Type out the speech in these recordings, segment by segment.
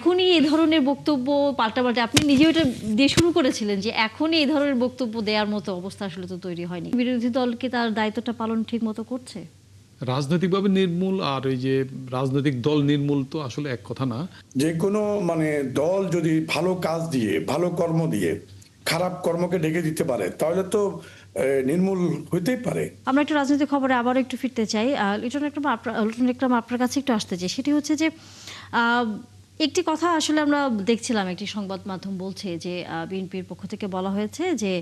এখনই এই ধরনের বক্তব্য পাল্টাপাল্টে আপনি নিজেও এটা দিয়ে শুরু করেছিলেন যে এখনই এই ধরনের বক্তব্য দেওয়ার মতো অবস্থা আসলে তো তৈরি হয়নি। বিরোধী দলকে তার দায়িত্বটা পালন ঠিক মতো করছে? রাজনৈতিকভাবে নির্মূল আর এই যে রাজনৈতিক দল নির্মূল তো আসলে এক কথা না। যে কোনো দল যদি ভালো কাজ দিয়ে ভালো কর্ম দিয়ে খারাপ কর্মকে ঢেকে দিতে পারে তাহলে তো নির্মূল হইতেই পারে। আমরা একটু রাজনৈতিক খবরে আবারও একটু ফিরতে চাই। লিটন ইকরাম আপনার কাছে একটু আসতে চাই। সেটি হচ্ছে যে একটি কথা আসলে আমরা দেখছিলাম, একটি সংবাদ মাধ্যম বলছে যে বিএনপির পক্ষ থেকে বলা হয়েছে যে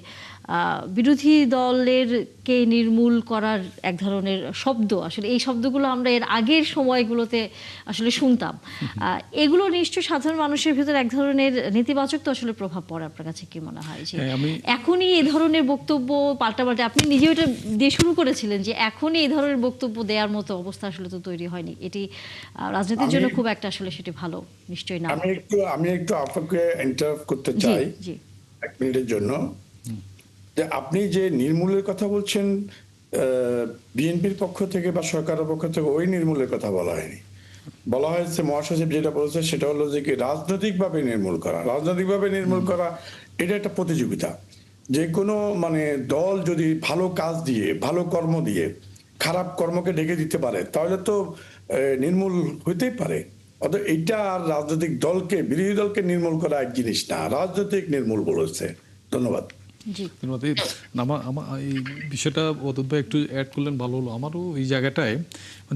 বিরোধী দলেরকে নির্মূল করার এক ধরনের শব্দ, আসলে এই শব্দগুলো আমরা এর আগের সময়গুলোতে আসলে শুনতাম। এগুলো নিশ্চয়ই সাধারণ মানুষের ভিতরে এক ধরনের নেতিবাচক তো আসলে প্রভাব পড়ে। আপনার কাছে কি মনে হয় যে এখনই এই ধরনের বক্তব্য পাল্টাপাল্টে আপনি নিজেও এটা দিয়ে শুরু করেছিলেন যে এখনই এই ধরনের বক্তব্য দেওয়ার মতো অবস্থা আসলে তো তৈরি হয়নি, এটি রাজনীতির জন্য খুব একটা আসলে সেটি ভালো নিশ্চয়ই না। আমি একটু আপনাকে ইন্টারাপ্ট করতে চাই এক মিনিটের জন্য। যে আপনি যে নির্মূলের কথা বলছেন, বিএনপির পক্ষ থেকে বা সরকারের পক্ষ থেকে ওই নির্মূলের কথা বলা হয়নি। বলা হয়েছে, মহাসচিব যেটা বলেছে সেটা হলো যে কি রাজনৈতিকভাবে নির্মূল করা। রাজনৈতিকভাবে নির্মূল করা এটা একটা প্রতিযোগিতা। যে কোনো দল যদি ভালো কাজ দিয়ে ভালো কর্ম দিয়ে খারাপ কর্মকে ঢেকে দিতে পারে তাহলে তো নির্মূল হইতেই পারে। অতএব এইটা আর রাজনৈতিক দলকে, বিরোধী দলকে নির্মূল করা এক জিনিস না, রাজনৈতিক নির্মূল বলেছে। ধন্যবাদ। এই বিষয়টা অতুল ভাই একটু অ্যাড করলেন ভালো হলো। আমারও এই জায়গাটায়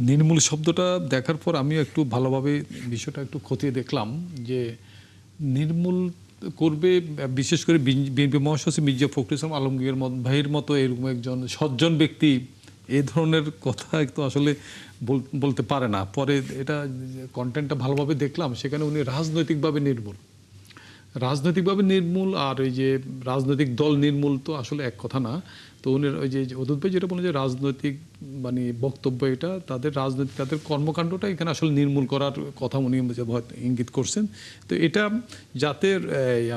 নির্মূল শব্দটা দেখার পর আমিও একটু ভালোভাবে বিষয়টা একটু খতিয়ে দেখলাম যে নির্মূল করবে বিশেষ করে বিএনপি মহাসচিব মির্জা ফখরুল ইসলাম আলমগীর ভাইয়ের মতো এরকম একজন সজ্জন ব্যক্তি এই ধরনের কথা একটু আসলে বলতে পারে না। পরে এটা কন্টেন্টটা ভালোভাবে দেখলাম, সেখানে উনি রাজনৈতিকভাবে নির্মূল আর ওই যে রাজনৈতিক দল নির্মূল তো আসলে এক কথা না। তো উনি ওই যে অদূত ভাই যেটা বলেন যে রাজনৈতিক বক্তব্য, এটা তাদের তাদের কর্মকাণ্ডটা এখানে আসলে নির্মূল করার কথা উনি ইঙ্গিত করছেন। তো এটা যাতে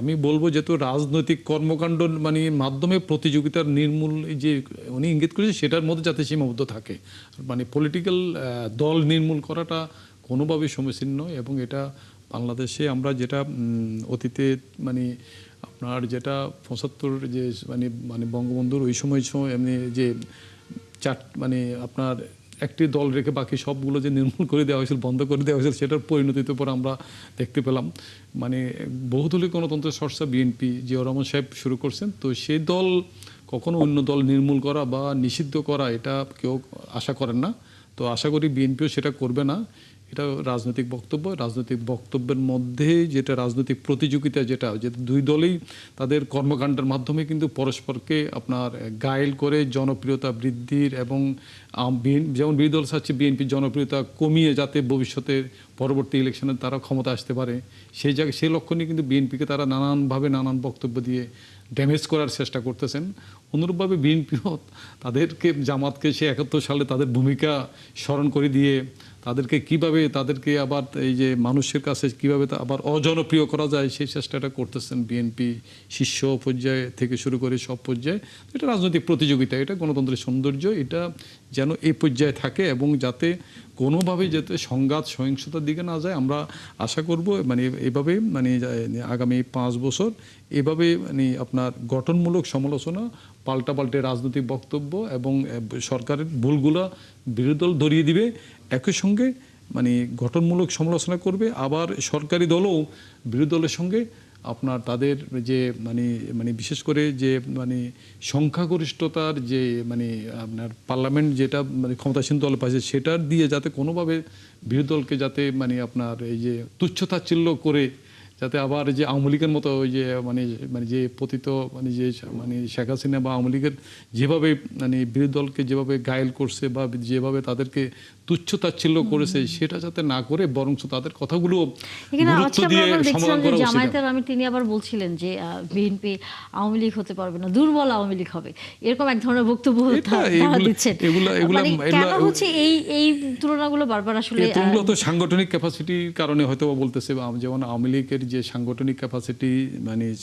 আমি বলবো যেহেতু রাজনৈতিক কর্মকাণ্ড মাধ্যমে প্রতিযোগিতার নির্মূল যে উনি ইঙ্গিত করেছেন সেটার মধ্যে যাতে সীমাবদ্ধ থাকে, পলিটিক্যাল দল নির্মূল করাটা কোনোভাবেই সমীচীন নয়। এবং এটা বাংলাদেশে আমরা যেটা অতীতে আপনার যেটা ৭৫ যে বঙ্গবন্ধুর ওই সময় এমনি যে আপনার একটি দল রেখে বাকি সবগুলো যে নির্মূল করে দেওয়া হয়েছিল, বন্ধ করে দেওয়া হয়েছিল, সেটার পরিণতির উপর আমরা দেখতে পেলাম। বহুদলীয় গণতন্ত্রের চর্চা বিএনপি জিয়াউর রহমান সাহেব শুরু করছেন। তো সেই দল কখনো অন্য দল নির্মূল করা বা নিষিদ্ধ করা এটা কেউ আশা করেন না। তো আশা করি বিএনপিও সেটা করবে না। এটা রাজনৈতিক বক্তব্য, রাজনৈতিক বক্তব্যের মধ্যে যেটা রাজনৈতিক প্রতিযোগিতা, যেটা দুই দলেই তাদের কর্মকাণ্ডের মাধ্যমে কিন্তু পরস্পরকে আপনার গায়েল করে জনপ্রিয়তা বৃদ্ধির এবং যেমন বিরোধী দল চাচ্ছে বিএনপির জনপ্রিয়তা কমিয়ে যাতে ভবিষ্যতে পরবর্তী ইলেকশনে তারা ক্ষমতা আসতে পারে, সেই লক্ষ্য নিয়ে কিন্তু বিএনপিকে তারা নানানভাবে নানান বক্তব্য দিয়ে ড্যামেজ করার চেষ্টা করতেছেন। অনুরূপভাবে বিএনপিও তাদেরকে জামাতকে সে ৭১ সালে তাদের ভূমিকা স্মরণ করে দিয়ে তাদেরকে আবার এই যে মানুষের কাছে কিভাবে আবার অজনপ্রিয় করা যায় সেই চেষ্টাটা করতেছেন বিএনপি শীর্ষ পর্যায়ে থেকে শুরু করে সব পর্যায়ে। এটা রাজনৈতিক প্রতিযোগিতা, এটা গণতন্ত্রের সৌন্দর্য, এটা যেন এই পর্যায়ে থাকে এবং যাতে কোনোভাবে যাতে সংঘাত সহিংসতার দিকে না যায় আমরা আশা করব। এইভাবে আগামী ৫ বছর এভাবে আপনার গঠনমূলক সমালোচনা, পাল্টাপাল্টে রাজনৈতিক বক্তব্য এবং সরকারের ভুলগুলা বিরোধী দল ধরিয়ে দিবে, একই সঙ্গে গঠনমূলক সমালোচনা করবে। আবার সরকারি দলও বিরোধী দলের সঙ্গে আপনার তাদের যে বিশেষ করে যে সংখ্যাগরিষ্ঠতার যে আপনার পার্লামেন্ট যেটা ক্ষমতাসীন দল পাইছে সেটার দিয়ে যাতে কোনোভাবে বিরোধী দলকে যাতে আপনার এই যে তুচ্ছতাচ্ছিল্য করে যাতে আবার যে আওয়ামী লীগের মতো ওই যে যে পতিত যে শেখ হাসিনা বা আওয়ামী লীগের যেভাবে বিরোধী দলকে যেভাবে গায়েল করছে বা যেভাবে তাদেরকে তুচ্ছতাচ্ছিল্য করেছে সেটা যাতে না করে বরং তাদের কথাগুলো গুরুত্ব দিয়ে সমাধান করা উচিত। তিনি আবার বলছিলেন যে বিএনপি আওয়ামী লীগ হতে পারবে না, দুর্বল আওয়ামী লীগ হবে, এরকম এক ধরনের বক্তব্য দিচ্ছেন। কেন হচ্ছে এই তুলনাগুলো বারবার? আসলে তুলনা তো সাংগঠনিক ক্যাপাসিটির কারণে হয়তো বলতেছে। যেমন আওয়ামী লীগের যে সাংগঠনিক ক্যাপাসিটি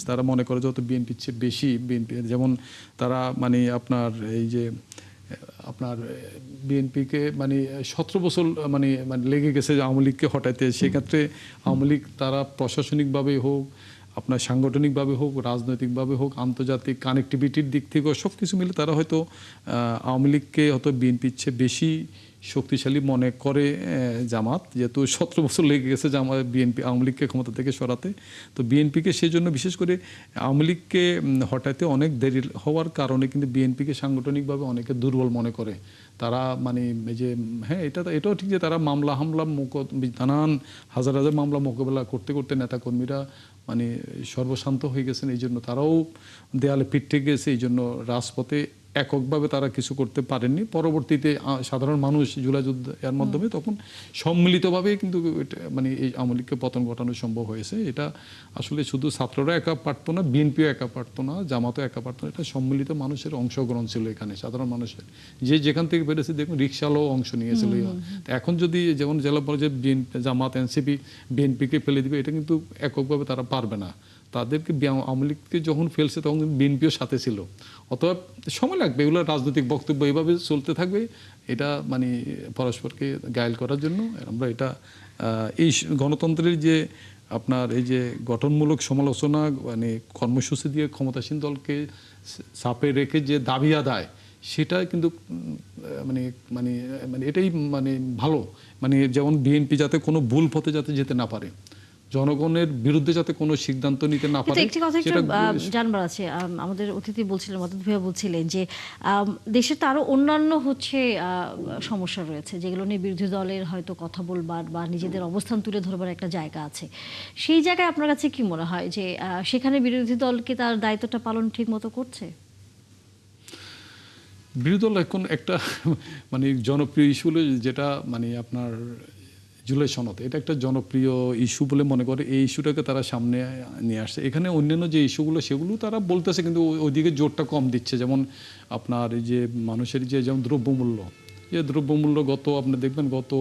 তারা মনে করে যত বিএনপির চেয়ে বেশি, বিএনপি যেমন তারা আপনার এই যে আপনার বিএনপিকে মানে 17 বছর মানে মানে লেগে গেছে যে আওয়ামী লীগকে হটাইতে। সেক্ষেত্রে আওয়ামী লীগ তারা প্রশাসনিকভাবে হোক, আপনার সাংগঠনিকভাবে হোক, রাজনৈতিকভাবে হোক, আন্তর্জাতিক কানেক্টিভিটির দিক থেকেও সব কিছু মিলে তারা হয়তো আওয়ামী লীগকে হয়তো বিএনপির চেয়ে বেশি শক্তিশালী মনে করে জামাত, যেহেতু 17 বছর লেগে গেছে জামাত বিএনপি আওয়ামী লীগকে ক্ষমতা থেকে সরাতে। তো বিএনপিকে সেই জন্য বিশেষ করে আওয়ামী লীগকে হটাতে অনেক দেরি হওয়ার কারণে কিন্তু বিএনপিকে সাংগঠনিকভাবে অনেকে দুর্বল মনে করে। তারা মানে এই যে হ্যাঁ এটাও ঠিক যে তারা মামলা হামলা নানান হাজার হাজার মামলা মোকাবেলা করতে করতে নেতাকর্মীরা মানে সর্বশান্ত হয়ে গেছেন। এই জন্য তারাও দেয়ালে পিঠ থেকে গেছে। এই জন্য রাজপথে এককভাবে তারা কিছু করতে পারেননি। পরবর্তীতে সাধারণ মানুষ জুলাই যুদ্ধ এর মাধ্যমে তখন সম্মিলিতভাবে কিন্তু মানে এই আওয়ামী লীগকে পতন ঘটানো সম্ভব হয়েছে। এটা আসলে শুধু ছাত্ররা একা পারতো না, বিএনপিও একা পারতো না, জামাতও একা পারতো না। এটা সম্মিলিত মানুষের অংশগ্রহণ ছিল এখানে, সাধারণ মানুষের। যে যেখান থেকে বেড়েছে দেখুন রিকশালও অংশ নিয়েছিল। এখন যদি যেমন জেলা পর্যায়ে জামাত এনসিপি বিএনপিকে ফেলে দিবে, এটা কিন্তু এককভাবে তারা পারবে না। তাদেরকে আওয়ামী লীগকে যখন ফেলছে তখন বিএনপিও সাথে ছিল। অথবা সময় লাগবে, এগুলো রাজনৈতিক বক্তব্য এভাবে চলতে থাকবে। এটা মানে পরস্পরকে গায়েল করার জন্য আমরা এটা এই গণতন্ত্রের যে আপনার এই যে গঠনমূলক সমালোচনা মানে কর্মসূচি দিয়ে ক্ষমতাসীন দলকে চাপে রেখে যে দাবি আদায়, সেটা কিন্তু মানে মানে মানে এটাই মানে ভালো। মানে যেমন বিএনপি যাতে কোনো ভুল পথে যাতে যেতে না পারে, জনগণের বিরুদ্ধে যাতে কোনো সিদ্ধান্ত নিতে না পারে। একটি কথা একটু জানবার আছে, আমাদের অতিথি বলছিলেন, মদন ভাইয়া বলছিলেন যে দেশে তো আরো অন্যান্য হচ্ছে সমস্যা রয়েছে যেগুলো নিয়ে বিরোধী দলের হয়তো কথা বলবার বা নিজেদের অবস্থান তুলে ধরবার একটা জায়গা আছে। সেই জায়গায় আপনার কাছে কি মনে হয় যে সেখানে বিরোধী দলকে তার দায়িত্বটা পালন ঠিক মতো করছে? বিরোধী দল এখন একটা মানে জনপ্রিয় ইস্যু হলো যেটা মানে আপনার জুলাই সনদ, এটা একটা জনপ্রিয় ইস্যু বলে মনে করে। এই ইস্যুটাকে তারা সামনে নিয়ে আসছে। এখানে অন্যান্য যে ইস্যুগুলো সেগুলো তারা বলতেছে, কিন্তু ওইদিকে জোরটা কম দিচ্ছে। যেমন আপনার এই যে মানুষের যে যেমন দ্রব্যমূল্য, গত আপনি দেখবেন গত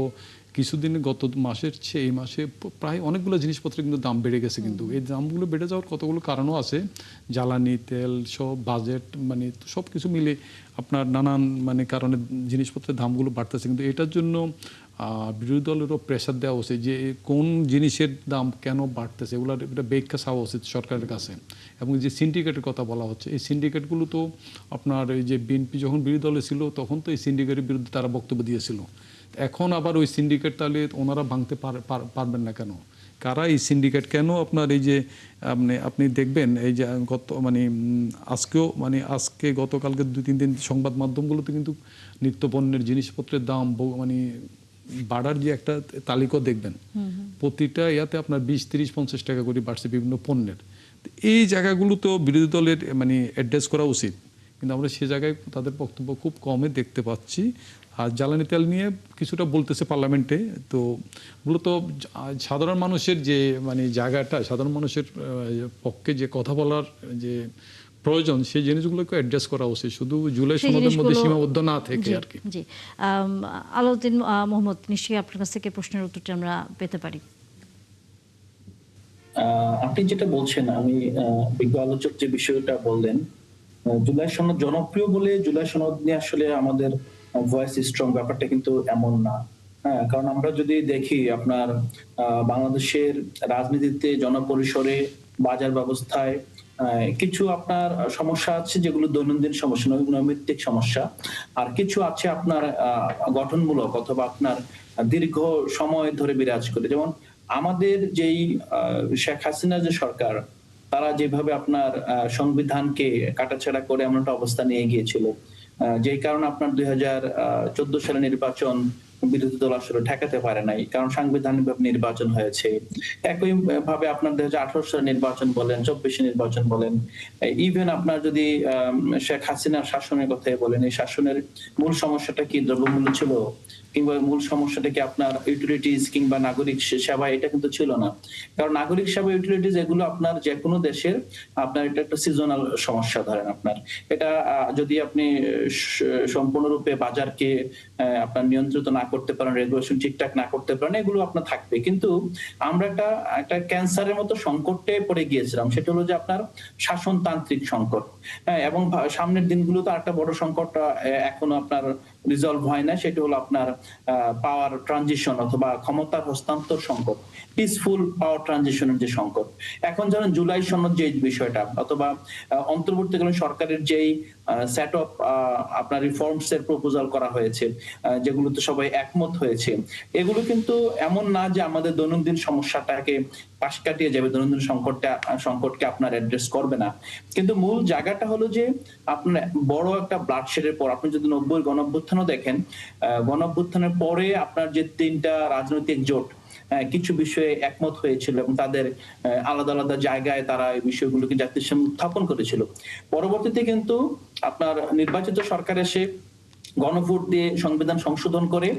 কিছুদিনে গত মাসের চেয়ে এই মাসে প্রায় অনেকগুলো জিনিসপত্রের কিন্তু দাম বেড়ে গেছে। কিন্তু এই দামগুলো বেড়ে যাওয়ার কতগুলো কারণও আছে। জ্বালানি তেল সব বাজেট মানে সব কিছু মিলে আপনার নানান মানে কারণে জিনিসপত্রের দামগুলো বাড়তেছে। কিন্তু এটার জন্য বিরোধী দলেরও প্রেশার দেওয়া উচিত যে কোন জিনিসের দাম কেন বাড়তেছে, এগুলোর এটা ব্যাখ্যা চাওয়া উচিত সরকারের কাছে। এবং যে সিন্ডিকেটের কথা বলা হচ্ছে, এই সিন্ডিকেটগুলো তো আপনার এই যে বিএনপি যখন বিরোধী দলে ছিল তখন তো এই সিন্ডিকেটের বিরুদ্ধে তারা বক্তব্য দিয়েছিল। এখন আবার ওই সিন্ডিকেট তাহলে ওনারা ভাঙতে পারবেন না কেন? কারা এই সিন্ডিকেট কেন? আপনার এই যে আপনি দেখবেন এই যে গত মানে আজকেও মানে আজকে গতকালকে 2-3 দিন সংবাদ মাধ্যমগুলোতে কিন্তু নিত্যপণ্যের জিনিসপত্রের দাম মানে বাড়ার যে একটা তালিকা দেখবেন, প্রতিটা ইয়াতে আপনার 20-30-50 টাকা করে বাড়ছে বিভিন্ন পণ্যের। এই জায়গাগুলো তো বিরোধী দলের মানে অ্যাড্রেস করা উচিত, কিন্তু আমরা সে জায়গায় তাদের বক্তব্য খুব কমে দেখতে পাচ্ছি। আর জ্বালানি তেল নিয়ে কিছুটা বলতেছে পার্লামেন্টে, তো মূলত সাধারণ মানুষের যে মানে জায়গাটা, সাধারণ মানুষের পক্ষে যে কথা বলার যে প্রয়োজন, সেই জিনিসগুলোকে অ্যাড্রেস করা উচিত, শুধু জুলাই সনদের মধ্যে সীমাবদ্ধ না থেকে আর কি। জি, আলাউদ্দিন মোহাম্মদ, নিশ্চয়ই আপনার কাছ থেকে প্রশ্নের উত্তরটা আমরা পেতে পারি। আপনি যেটা বলছেন, আমি বিজ্ঞ আলোচক যে বিষয়টা বললেন, জুলাই সনদ জনপ্রিয় বলে জুলাই সনদ নিয়ে আসলে আমাদের ভয়েস স্ট্রং, ব্যাপারটা কিন্তু এমন না। হ্যাঁ, কারণ আমরা যদি দেখি আপনার বাংলাদেশের রাজনীতিতে জনপরিসরে বাজার ব্যবস্থায় কিছু আপনার সমস্যা আছে যেগুলো দৈনন্দিন সমস্যা, নৈমিত্তিক সমস্যা, আর কিছু আছে আপনার গঠনমূলক অথবা আপনার দীর্ঘ সময় ধরে বিরাজ করে। যেমন আমাদের যেই শেখ হাসিনা যে সরকার, তারা যেভাবে আপনার সংবিধানকে কাটাছেড়া করে এমন একটা অবস্থা নিয়ে গিয়েছিল, যেই কারণে আপনার 2014 সালে নির্বাচন বিরোধী দল আসলে ঠেকাতে পারে নাই, কারণ সাংবিধানিক নির্বাচন হয়েছে। একই ভাবে আপনার 2018 সালে নির্বাচন বলেন, 24 নির্বাচন বলেন, ইভেন আপনার যদি শেখ হাসিনার শাসনের কথাই বলেন, এই শাসনের মূল সমস্যাটা কি দ্রব্যমূল্য ছিল? কিংবা মূল সমস্যাটা কি আপনার ইউটিলিটিস কিংবা নাগরিক সেবা, এটা কিন্তু ছিল না। কারণ নাগরিক সেবা, ইউটিলিটিস এগুলো আপনার যে কোনো দেশের আপনার এটা একটা সিজনাল সমস্যা। ধরেন আপনার এটা যদি আপনি সম্পূর্ণরূপে বাজারকে আপনার নিয়ন্ত্রিত না করতে পারেন, রেগুলেশন ঠিকঠাক না করতে পারেন, এগুলো আপনার থাকবে। কিন্তু আমরা একটা ক্যান্সারের মতো সংকটে পড়ে গিয়েছিলাম, সেটা হলো যে আপনার শাসনতান্ত্রিক সংকট। হ্যাঁ, এবং সামনের দিনগুলোতে আরেকটা বড় সংকট এখনো আপনার রিজলভ হয় না, সেটা হলো আপনার পাওয়ার ট্রানজিশন অথবা ক্ষমতার হস্তান্তর সংকট, পিসফুল পাওয়ার ট্রানজিশনের যে সংকট। এখন ধরেন জুলাই সনদ যে বিষয়টা অথবা অন্তর্বর্তীকালীন সরকারের যেই সেট অফ আপনার রিফর্মস এর প্রপোজাল করা হয়েছে, যেগুলোতে সবাই একমত হয়েছে, এগুলো কিন্তু এমন না যে আমাদের দৈনন্দিন সমস্যাটাকে পাশ কাটিয়ে যাবে, দৈনন্দিন সংকটকে আপনার অ্যাড্রেস করবে না। কিন্তু মূল জায়গাটা হলো যে আপনার বড় একটা ব্লাডশেডের পর, আপনি যদি 90 গণঅভ্যুত্থানও দেখেন, গণঅভ্যুত্থানের পরে আপনার যে 3টা রাজনৈতিক জোট কিছু বিষয়ে একমত হয়েছিল এবং তাদের আলাদা আলাদা জায়গায় তারা এই বিষয়গুলোকে জাতির সামনে উত্থাপন করেছিল। পরবর্তীতে কিন্তু আপনার নির্বাচিত সরকার এসে গণভোট দিয়ে সংবিধান সংশোধন করে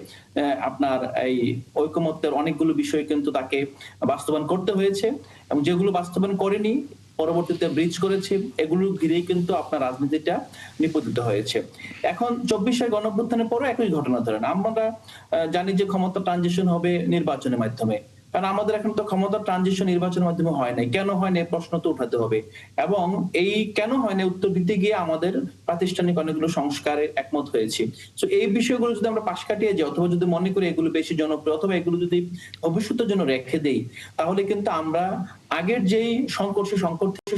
আপনার এই ঐকমত্যের অনেকগুলো বিষয় কিন্তু তাকে বাস্তবায়ন করতে হয়েছে, এবং যেগুলো বাস্তবায়ন করেনি পরবর্তীতে ব্রিজ করেছে, এগুলো ঘিরেই কিন্তু আপনার রাজনীতিটা নিপতিত হয়েছে। এখন 24 গণঅভ্যুত্থানের পরও একই ঘটনা। ধরেন আমরা জানি যে ক্ষমতা ট্রানজিশন হবে নির্বাচনের মাধ্যমে, কারণ আমাদের এখন তো ক্ষমতা ট্রানজিশন নির্বাচনের মাধ্যমে হয় নাই। কেন হয় না, প্রশ্ন তো উঠাতে হবে, এবং এই কেন হয় না উত্তর দিতে গিয়ে আমাদের প্রাতিষ্ঠানিক অনেকগুলো সংস্কারে একমত হয়েছে। তো এই বিষয়গুলো যদি আমরা পাশ কাটিয়ে যাই অথবা যদি মনে করি এগুলো বেশি জনপ্রিয় অথবা এগুলো যদি ভবিষ্যতের জন্য রেখে দেই, তাহলে কিন্তু আমরা আগের যেই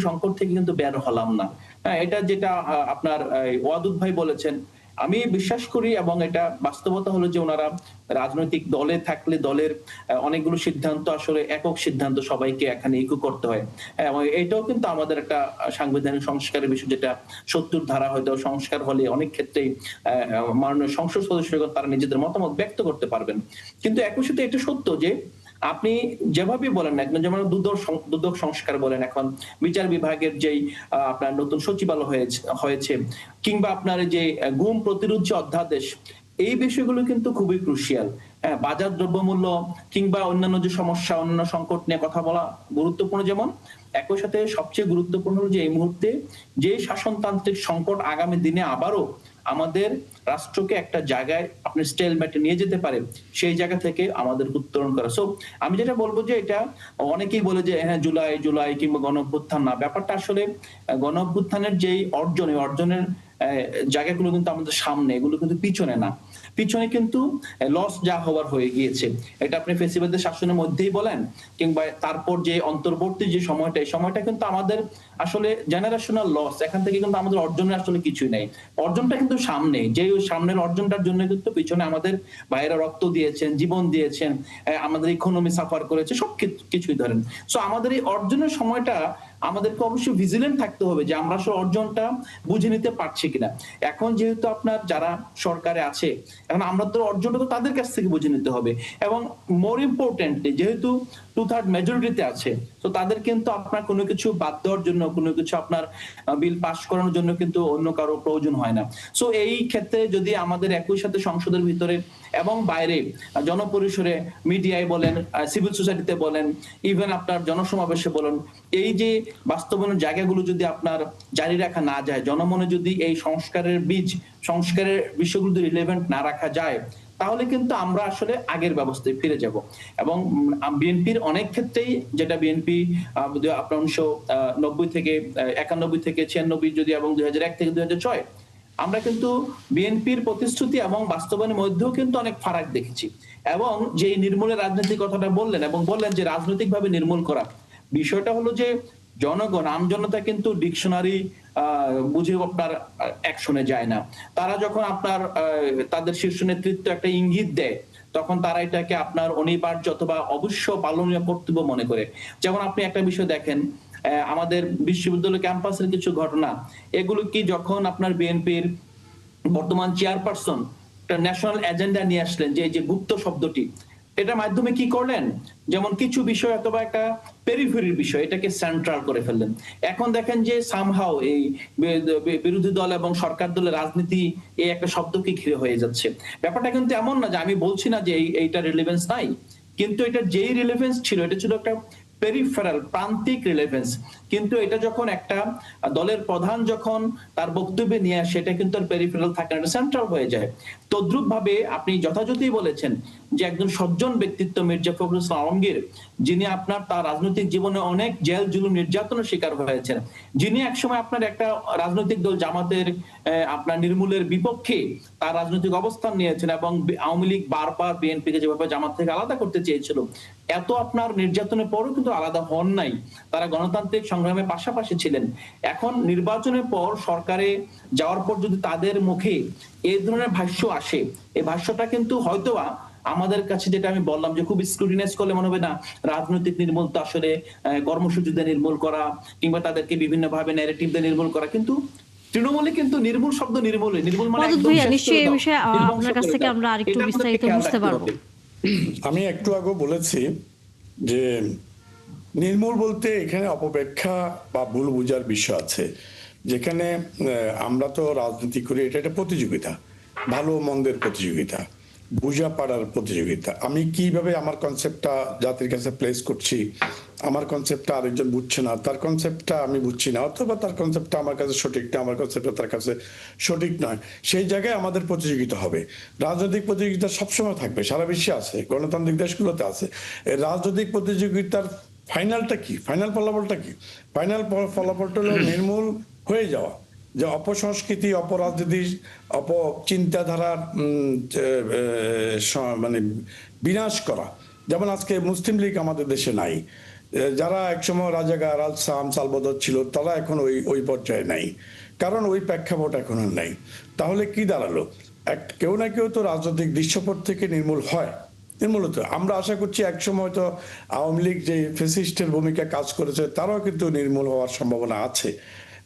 সংকট থেকে কিন্তু বের হলাম না। হ্যাঁ, এটা যেটা আপনার ওয়াদুদ ভাই বলেছেন, আমি বিশ্বাস করি, এবং এটা বাস্তবতা হলো যে ওনারা রাজনৈতিক দলে থাকলে দলের অনেকগুলো সিদ্ধান্ত আসলে একক সিদ্ধান্ত সবাইকে এখানে ইকো করতে হয়, এবং এটাও কিন্তু আমাদের একটা সাংবিধানিক সংস্কারের বিষয়, যেটা 70 ধারা হয়তো সংস্কার হলে অনেক ক্ষেত্রেই মাননীয় সংসদ সদস্যগণ তারা নিজেদের মতামত ব্যক্ত করতে পারবেন। কিন্তু একই সাথে এটা সত্য যে আপনি যেভাবে বলেন না কেন, যেমন দুদক সংস্কার বলেন, এখন বিচার বিভাগের যেই আপনার নতুন সচিবালয় হয়েছে, কিংবা আপনার যে গুম প্রতিরোধ যে অধ্যাদেশ, এই বিষয়গুলো কিন্তু খুবই ক্রুশিয়াল। হ্যাঁ, বাজার দ্রব্যমূল্য কিংবা অন্যান্য যে সমস্যা, অন্যান্য সংকট নিয়ে কথা বলা গুরুত্বপূর্ণ, যেমন একই সাথে সবচেয়ে গুরুত্বপূর্ণ যে এই মুহূর্তে যে শাসনতান্ত্রিক সংকট আগামী দিনে আবারও আমাদের রাষ্ট্রকে একটা জায়গায় আপনি স্টেলমেটে নিয়ে যেতে পারে, সেই জায়গা থেকে আমাদের উত্তরণ করা। সো আমি যেটা বলবো যে এটা অনেকেই বলে যে হ্যাঁ জুলাই কিংবা গণঅভ্যুত্থান না, ব্যাপারটা আসলে গণঅভ্যুত্থানের যেই অর্জন, এই অর্জনের জায়গাগুলো কিন্তু আমাদের সামনে, এগুলো কিন্তু পিছনে না। পিছনে কিন্তু লস যা হওয়ার হয়ে গিয়েছে, এটা আপনি ফেসিবাদের শাসনের মধ্যেই বলেন কিংবা তারপর যে অন্তর্বর্তী যে সময়টা, এই সময়টা কিন্তু আমাদের আসলে জেনারেশনাল লস। এখান থেকে কিন্তু আমাদের অর্জনের আসলে কিছুই নাই, অর্জনটা কিন্তু সামনে। যে সামনের অর্জনটার জন্য কিন্তু পিছনে আমাদের ভাইয়েরা রক্ত দিয়েছেন, জীবন দিয়েছেন, আমাদের ইকোনমি সাফার করেছে, সব কিছুই ধরেন। সো আমাদের এই অর্জনের সময়টা আমাদেরকে অবশ্যই ভিজিলেন্ট থাকতে হবে যে আমরা আসলে অর্জনটা বুঝে নিতে পারছি কিনা। এখন যেহেতু আপনার যারা সরকারে আছে, এখন আমরা তো অর্জনটা তো তাদের কাছ থেকে বুঝে নিতে হবে, এবং মোর ইম্পর্টেন্টলি যেহেতু 2/3 মেজরিটিতে আছে, তো তাদের কিন্তু আপনার কোনো কিছু বাদ দেওয়ার জন্য, কোনো কিছু আপনার বিল পাস করানোর জন্য কিন্তু অন্য কারো প্রয়োজন হয় না। সো এই ক্ষেত্রে যদি আমাদের একই সাথে সংসদের ভিতরে এবং বাইরে জনপরিসরে, মিডিয়ায় বলেন, সিভিল সোসাইটিতে বলেন, ইভেন আপনার জনসমাবেশে বলেন, এই যে বাস্তবায়নের জায়গাগুলো যদি আপনার জারি রাখা না যায়, জনমনে যদি এই সংস্কারের বিষয়গুলো যদি রিলেভেন্ট না রাখা যায়, তাহলে কিন্তু আমরা আসলে আগের ব্যবস্থায় ফিরে যাব। এবং বিএনপির অনেক ক্ষেত্রেই, যেটা বিএনপি আপনার 1990 থেকে 91 থেকে 96 যদি, এবং 2001 থেকে 2006, আমরা কিন্তু বিএনপির প্রতিশ্রুতি এবং বাস্তবায়নের মধ্যেও কিন্তু অনেক ফারাক দেখেছি। এবং যে নির্মূলের রাজনীতির কথাটা বললেন এবং বললেন যে রাজনৈতিকভাবে নির্মূল করা, বিষয়টা হলো যে জনগণ, আমজনতা কিন্তু ডিকশনারি বুঝে আপনার অ্যাকশনে যায় না। তারা যখন আপনার তাদের শীর্ষ নেতৃত্ব একটা ইঙ্গিত দেয়, তখন তারা এটাকে আপনার অনিবার্য অথবা অবশ্য পালনীয় কর্তব্য মনে করে। যেমন আপনি একটা বিষয় দেখেন, আমাদের বিশ্ববিদ্যালয় ক্যাম্পাসের কিছু ঘটনা, এগুলো কি যখন আপনার বিএনপির বর্তমান চেয়ারপারসন একটা ন্যাশনাল এজেন্ডা নিয়ে আসলেন, যে গুপ্ত শব্দটি, এটার মাধ্যমে কি করলেন, যেমন কিছু বিষয় অথবা একটা পেরিফেরির বিষয় এটাকে সেন্ট্রাল করে ফেললেন। এখন দেখেন যে সামহাও এই বিরোধী দল এবং সরকার দলের রাজনীতি এই একটা শব্দকে ঘিরে হয়ে যাচ্ছে। ব্যাপারটা কিন্তু এমন না যে আমি বলছি না যে এইটা রিলেভেন্স নাই, কিন্তু এটা যেই রিলেভেন্স ছিল এটা ছিল একটা পেরিফেরাল প্রান্তিক রিলেভেন্স। কিন্তু এটা যখন একটা দলের প্রধান যখন তার বক্তব্যে নিয়ে আসে এটা কিন্তু আর পেরিফেরাল থাকে না, এটা সেন্ট্রাল হয়ে যায়। তদ্রুপ ভাবে আপনি যথাযথই বলেছেন যে একজন সজ্জন ব্যক্তিত্ব মির্জা ফখরুল ইসলাম আলমগীর, যিনি আপনার তার রাজনৈতিক জীবনে অনেক জেল জুলুম নির্যাতনের শিকার হয়েছেন, যিনি একসময় আপনার একটা রাজনৈতিক দল জামাতের আপনার নির্মূলের বিপক্ষে তার রাজনৈতিক অবস্থান নিয়েছেন এবং আওয়ামী লীগ বারবার বিএনপিকে যেভাবে জামাত থেকে আলাদা করতে চেয়েছিল, এত আপনার নির্যাতনের পরও কিন্তু আলাদা হন নাই, তারা গণতান্ত্রিক সংগ্রামের পাশাপাশি ছিলেন। এখন নির্বাচনের পর সরকারে যাওয়ার পর যদি তাদের মুখে এই ধরনের ভাষ্য আসে, এই ভাষ্যটা কিন্তু হয়তোবা আমাদের কাছে, যেটা আমি বললাম যে খুব স্ক্রুটিনাইজ করলে মনে হবে না রাজনৈতিক নির্মূল তো আসলে কর্মসূচি দিয়ে নির্মূল করা কিংবা তাদেরকে বিভিন্ন ভাবে ন্যারেটিভ দিয়ে নির্মূল করা, কিন্তু তৃণমূলে কিন্তু নির্মূল শব্দ নির্মূল মানে একদম শেষ নিশ্চয়ই এই করে বিষয়ে দাও, আপনার কাছ থেকে আমরা আরেকটু বিস্তারিত বুঝতে পারবো। আমি একটু আগে বলেছি যে নির্মূল বলতে এখানে অপব্যাখ্যা বা ভুল বুঝার বিষয় আছে, যেখানে আমরা তো রাজনীতি করি, এটা একটা প্রতিযোগিতা, ভালো মন্দের প্রতিযোগিতা, বুঝা পাড়ার প্রতিযোগিতা। আমি কিভাবে আমার কনসেপ্টটা জাতির কাছে প্লেস করছি, আমার কনসেপ্টটা আরেকজন বুঝছে না, তার কনসেপ্টটা আমি বুঝছি না, অথবা তার কনসেপ্টটা আমার কাছে সঠিক না, আমার কনসেপ্টটা তার কাছে সঠিক নয়, সেই জায়গায় আমাদের প্রতিযোগিতা হবে। রাজনৈতিক প্রতিযোগিতা সবসময় থাকবে, সারা বিশ্বে আছে, গণতান্ত্রিক দেশগুলোতে আছে। এই রাজনৈতিক প্রতিযোগিতার ফাইনালটা কি, ফাইনাল ফলাফলটা কি? ফাইনাল ফলাফলটা হলো নির্মূল হয়ে যাওয়া, যে অপসংস্কৃতি, অপরাজনীতি, অপচিন্তাধারার মানে বিনাশ করা। যেমন আজকে মুসলিম লীগ আমাদের দেশে নাই, যারা একসময় রাজাকার আল সাম সালবদর ছিল তারা এখন ওই পর্যায়ে নাই, কারণ ওই প্রেক্ষাপট এখন আর নাই। তাহলে কি দাঁড়ালো? কেউ না কেউ তো রাজনৈতিক দৃশ্যপট থেকে নির্মূল হয়। নির্মূলত আমরা আশা করছি একসময় তো আওয়ামী লীগ যে ফ্যাসিস্টের ভূমিকা কাজ করেছে তারাও কিন্তু নির্মূল হওয়ার সম্ভাবনা আছে,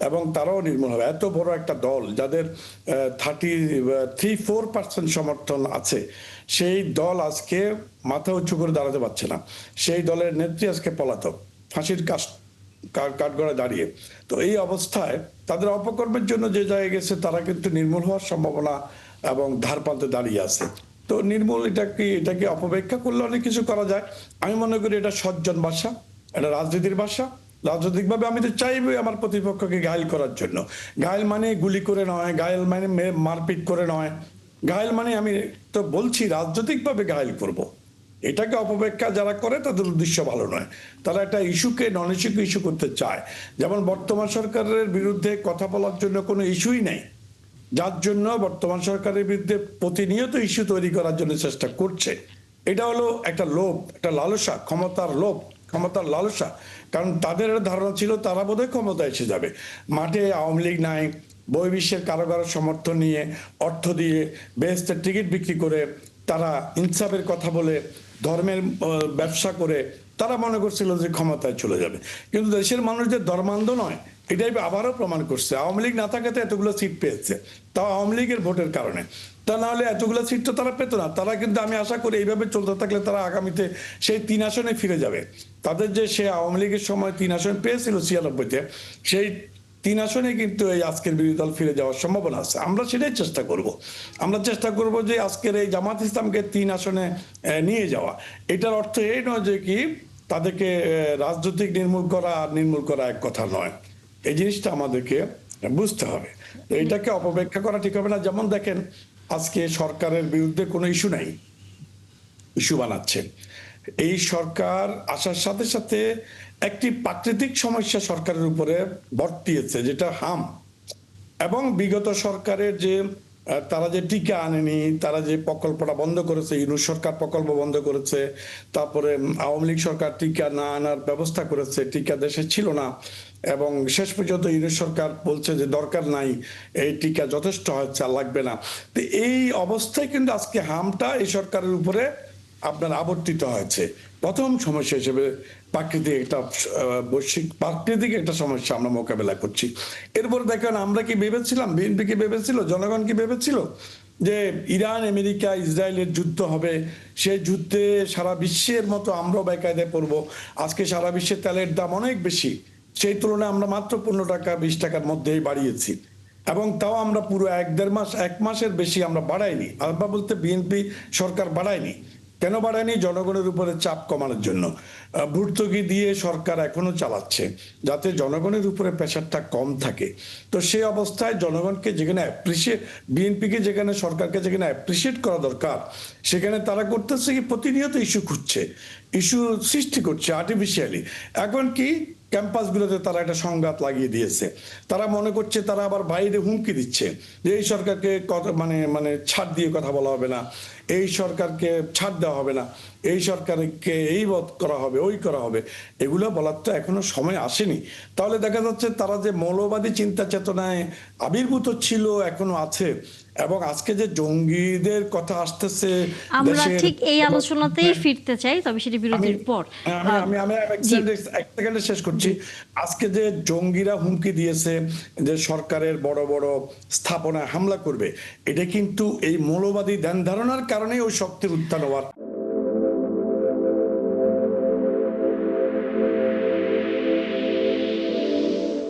এবং তারাও নির্মূল হবে। এত বড় একটা দল যাদের 33-34% সমর্থন আছে, সেই দল আজকে মাথা উঁচু করে দাঁড়াতে পারছে না। সেই দলের নেত্রী আজকে পলাতক, ফাঁসির কাঠগড়ায় দাঁড়িয়ে। তো এই অবস্থায় তাদের অপকর্মের জন্য যে জায়গায় গেছে তারা কিন্তু নির্মূল হওয়ার সম্ভাবনা এবং ধারপ্রান্তে দাঁড়িয়ে আছে। তো নির্মূল এটাকে অপব্যাখ্যা করলে অনেক কিছু করা যায়। আমি মনে করি এটা সজ্জন ভাষা, এটা রাজনীতির ভাষা। রাজনৈতিকভাবে আমি তো চাইবই আমার প্রতিপক্ষকে ঘায়েল করার জন্য। ঘায়েল মানে গুলি করে নয়, ঘায়েল মানে মারপিট করে নয়, ঘায়েল মানে আমি তো বলছি রাজনৈতিকভাবে ঘায়েল করব। এটাকে অপব্যাখ্যা যারা করে তাদের উদ্দেশ্য ভালো নয়, তারা একটা ইস্যুকে নন ইস্যু করতে চায়। যেমন বর্তমান সরকারের বিরুদ্ধে কথা বলার জন্য কোনো ইস্যুই নেই, যার জন্য বর্তমান সরকারের বিরুদ্ধে প্রতিনিয়ত ইস্যু তৈরি করার জন্য চেষ্টা করছে। এটা হলো একটা লোভ, একটা লালসা, ক্ষমতার লোভ, ক্ষমতার লালসা। কারণ তাদের ধারণা ছিল তারা বোধহয় ক্ষমতা এসে যাবে, মাঠে আওয়ামী লীগ নাই, বহির্বিশ্বের কারো কারো সমর্থন নিয়ে, অর্থ দিয়ে, বেহেশতের টিকিট বিক্রি করে, তারা ইনসাফের কথা বলে, ধর্মের ব্যবসা করে তারা মনে করছিল যে ক্ষমতায় চলে যাবে। কিন্তু দেশের মানুষদের ধর্মান্ধ নয়, এটাই আবারও প্রমাণ করছে। আওয়ামী লীগ না থাকাতে এতগুলো সিট পেয়েছে, তাও আওয়ামী লীগের ভোটের কারণে। তা না হলে এতগুলো সিট তো তারা পেত না। তারা কিন্তু আমি আশা করি এইভাবে চলতে থাকলে তারা আগামীতে সেই 3 আসনে ফিরে যাবে। তাদের যে সে আওয়ামী লীগের সময় 3 আসন পেয়েছিল 96-তে, সেই 3 আসনে কিন্তু এই আজকের বিরোধী দল ফিরে যাওয়ার সম্ভাবনা আছে। আমরা সেটাই চেষ্টা করব। আমরা চেষ্টা করব যে আজকের এই জামাত ইসলামকে 3 আসনে নিয়ে যাওয়া। এটার অর্থ এই নয় যে কি তাদেরকে রাজনৈতিক নির্মূল করা এক কথা নয়। এই জিনিসটা আমাদেরকে বুঝতে হবে। এটাকে অপব্যাখ্যা করা ঠিক হবে না। যেমন দেখেন, আজকে সরকারের বিরুদ্ধে কোনো ইস্যু নাই, ইস্যু বানাচ্ছে। এই সরকার আসার সাথে সাথে একটি প্রাকৃতিক সমস্যা সরকারের উপরে বর্তিয়েছে, যেটা হাম। এবং বিগত সরকারের যে তারা যে টিকা আনেনি, তারা যে প্রকল্পটা বন্ধ করেছে, ইউনূস সরকার প্রকল্প বন্ধ করেছে, তারপরে আওয়ামী লীগ সরকার টিকা না আনার ব্যবস্থা করেছে, টিকা দেশে ছিল না, এবং শেষ পর্যন্ত ইউনূস সরকার বলছে যে দরকার নাই, এই টিকা যথেষ্ট হচ্ছে, আর লাগবে না। তো এই অবস্থায় কিন্তু আজকে হামটা এই সরকারের উপরে আপনার আবর্তিত হয়েছে। প্রথম সমস্যা হিসেবে প্রাকৃতিক একটা সমস্যা আমরা মোকাবেলা করছি। এরপর দেখেন, আমরা কি ভেবেছিলাম, বিএনপি কি ভেবেছিল, জনগণ কি ভেবেছিল যে ইরান আমেরিকা ইসরায়েলের যুদ্ধ হবে, সেই যুদ্ধে সারা বিশ্বের মতো আমরাও বেকায়দায় পড়বো। আজকে সারা বিশ্বে তেলের দাম অনেক বেশি, সেই তুলনায় আমরা মাত্র 15 টাকা 20 টাকার মধ্যেই বাড়িয়েছি, এবং তাও আমরা পুরো 1 মাসের বেশি আমরা বাড়াইনি। আমরা বলতে বিএনপি সরকার বাড়ায়নি। কেন বাড়ায়নি? জনগণের উপরে চাপ কমানোর জন্য। ভর্তুকি দিয়ে সরকার এখনো চালাচ্ছে যাতে জনগণের উপরে প্রেশারটা কম থাকে। তো সেই অবস্থায় জনগণকে যেখানে অ্যাপ্রিসিয়েট, বিএনপিকে যেখানে, সরকারকে যেখানে অ্যাপ্রিসিয়েট করা দরকার, সেখানে তারা করতেছে কি প্রতিনিয়ত ইস্যু খুঁজছে, ইস্যু সৃষ্টি করছে আর্টিফিশিয়ালি। এখন কি ক্যাম্পাসগুলোতে তারা একটা সংঘাত লাগিয়ে দিয়েছে। তারা মনে করছে তারা আবার বাইরে হুমকি দিচ্ছে যে এই সরকারকে মানে মানে ছাড় দিয়ে কথা বলা হবে না, এই সরকারকে ছাড় দেওয়া হবে না, এই সরকারকে এই বধ করা হবে, ওই করা হবে। এগুলো বলার তো এখনো সময় আসেনি। তাহলে দেখা যাচ্ছে তারা যে মৌলবাদী চিন্তা চেতনায় আবির্ভূত ছিল, এখনো আছে। এবং আজকে যে জঙ্গিদের কথা আসতেছে, আমরা ঠিক এই আলোচনাতেই ফিরতে চাই, তবে সেটি বিরতির পর। আমি এক সেকেন্ডে শেষ করছি। আজকে যে জঙ্গিরা হুমকি দিয়েছে যে সরকারের বড় বড় স্থাপনায় হামলা করবে, এটা কিন্তু এই মৌলবাদী ধ্যান ধারণার কারণেই ওই শক্তির উত্থান হওয়ার